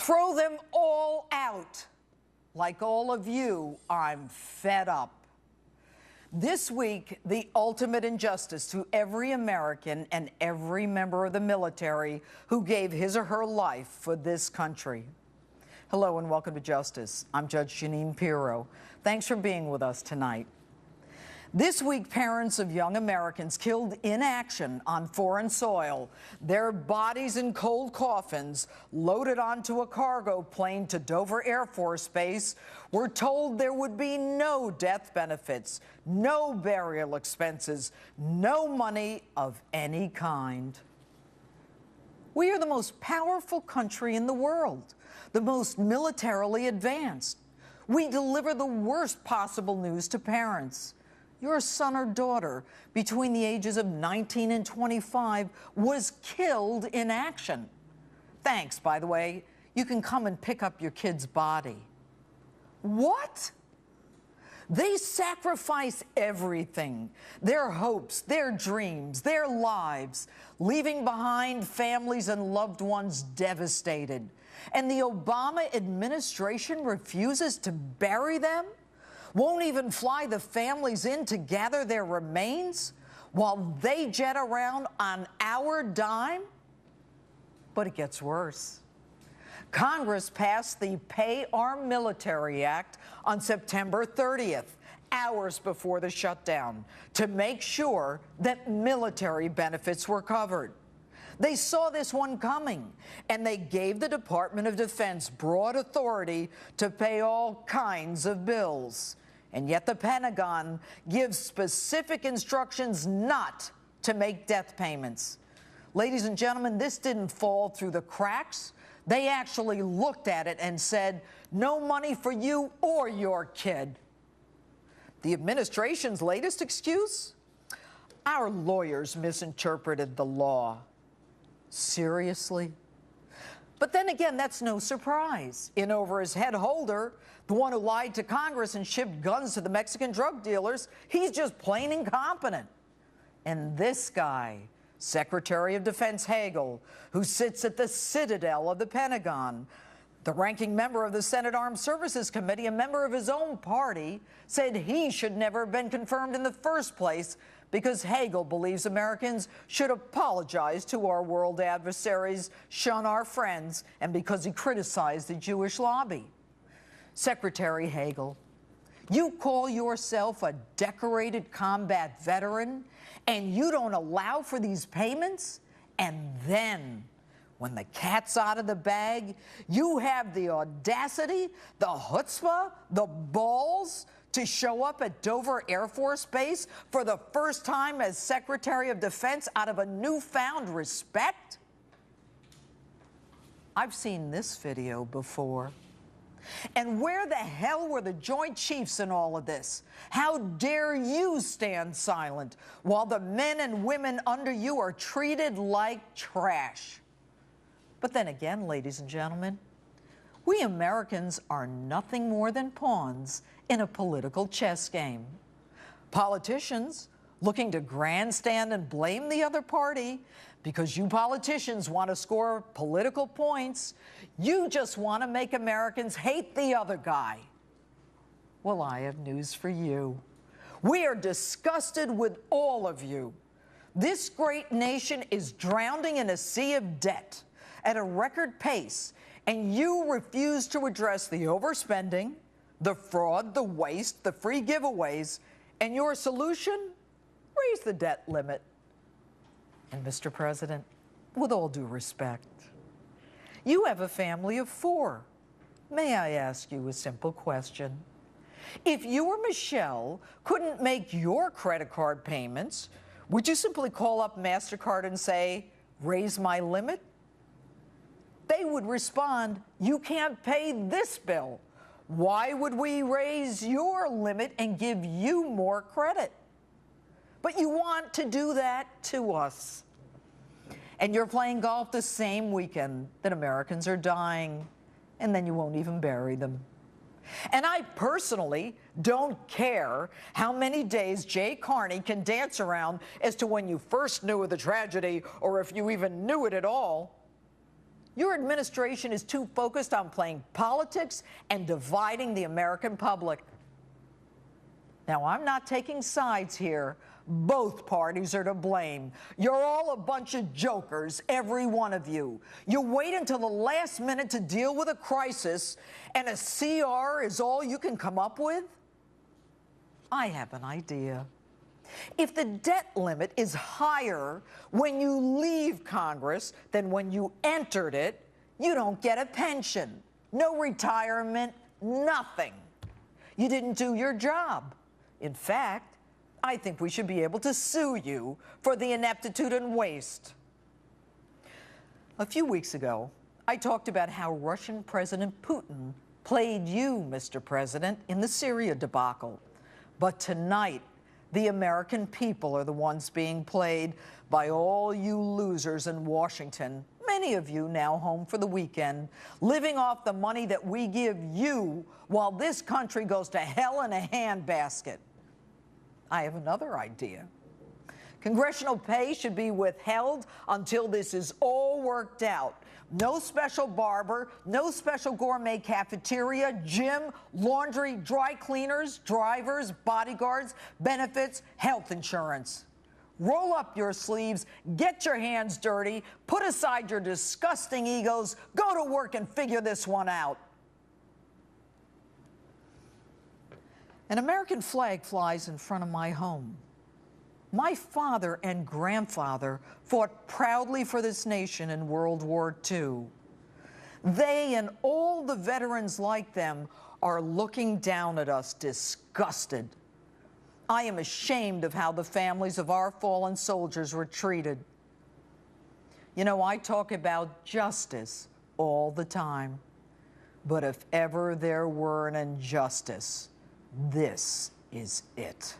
Throw them all out. Like all of you, I'm fed up. This week, the ultimate injustice to every American and every member of the military who gave his or her life for this country. Hello and welcome to Justice. I'm Judge Jeanine Pirro. Thanks for being with us tonight. This week, parents of young Americans killed in action on foreign soil, their bodies in cold coffins, loaded onto a cargo plane to Dover Air Force Base, were told there would be no death benefits, no burial expenses, no money of any kind. We are the most powerful country in the world, the most militarily advanced. We deliver the worst possible news to parents. Your son or daughter between the ages of 19 and 25 was killed in action. Thanks, by the way. You can come and pick up your kid's body. What? They sacrifice everything, their hopes, their dreams, their lives, leaving behind families and loved ones devastated. And the Obama administration refuses to bury them? Won't even fly the families in to gather their remains while they jet around on our dime? But it gets worse. Congress passed the Pay Our Military Act on September 30th, hours before the shutdown, to make sure that military benefits were covered. They saw this one coming, and they gave the Department of Defense broad authority to pay all kinds of bills. And yet the Pentagon gives specific instructions not to make death payments. Ladies and gentlemen, this didn't fall through the cracks. They actually looked at it and said, no money for you or your kid. The administration's latest excuse? Our lawyers misinterpreted the law. Seriously? But then again, that's no surprise. In over his head holder, the one who lied to Congress and shipped guns to the Mexican drug dealers, he's just plain incompetent. And this guy, Secretary of Defense Hagel, who sits at the citadel of the Pentagon, the ranking member of the Senate Armed Services Committee, a member of his own party, said he should never have been confirmed in the first place because Hagel believes Americans should apologize to our world adversaries, shun our friends, and because he criticized the Jewish lobby. Secretary Hagel, you call yourself a decorated combat veteran, and you don't allow for these payments? And then, when the cat's out of the bag, you have the audacity, the chutzpah, the balls to show up at Dover Air Force Base for the first time as Secretary of Defense out of a newfound respect? I've seen this video before. And where the hell were the Joint Chiefs in all of this? How dare you stand silent while the men and women under you are treated like trash? But then again, ladies and gentlemen, we Americans are nothing more than pawns in a political chess game. Politicians looking to grandstand and blame the other party because you politicians want to score political points. You just want to make Americans hate the other guy. Well, I have news for you. We are disgusted with all of you. This great nation is drowning in a sea of debt at a record pace, and you refuse to address the overspending, the fraud, the waste, the free giveaways, and your solution? Raise the debt limit. And Mr. President, with all due respect, you have a family of 4. May I ask you a simple question? If you or Michelle couldn't make your credit card payments, would you simply call up MasterCard and say, raise my limit? They would respond, you can't pay this bill. Why would we raise your limit and give you more credit? But you want to do that to us. And you're playing golf the same weekend that Americans are dying, and then you won't even bury them. And I personally don't care how many days Jay Carney can dance around as to when you first knew of the tragedy or if you even knew it at all. Your administration is too focused on playing politics and dividing the American public. Now, I'm not taking sides here. Both parties are to blame. You're all a bunch of jokers, every one of you. You wait until the last minute to deal with a crisis, and a CR is all you can come up with? I have an idea. If the debt limit is higher when you leave Congress than when you entered it, you don't get a pension, no retirement, nothing. You didn't do your job. In fact, I think we should be able to sue you for the ineptitude and waste. A few weeks ago, I talked about how Russian President Putin played you, Mr. President, in the Syria debacle. But tonight, the American people are the ones being played by all you losers in Washington, many of you now home for the weekend, living off the money that we give you while this country goes to hell in a handbasket. I have another idea. Congressional pay should be withheld until this is all worked out. No special barber, no special gourmet cafeteria, gym, laundry, dry cleaners, drivers, bodyguards, benefits, health insurance. Roll up your sleeves, get your hands dirty, put aside your disgusting egos, go to work and figure this one out. An American flag flies in front of my home. My father and grandfather fought proudly for this nation in World War II. They and all the veterans like them are looking down at us disgusted. I am ashamed of how the families of our fallen soldiers were treated. You know, I talk about justice all the time, but if ever there were an injustice, this is it.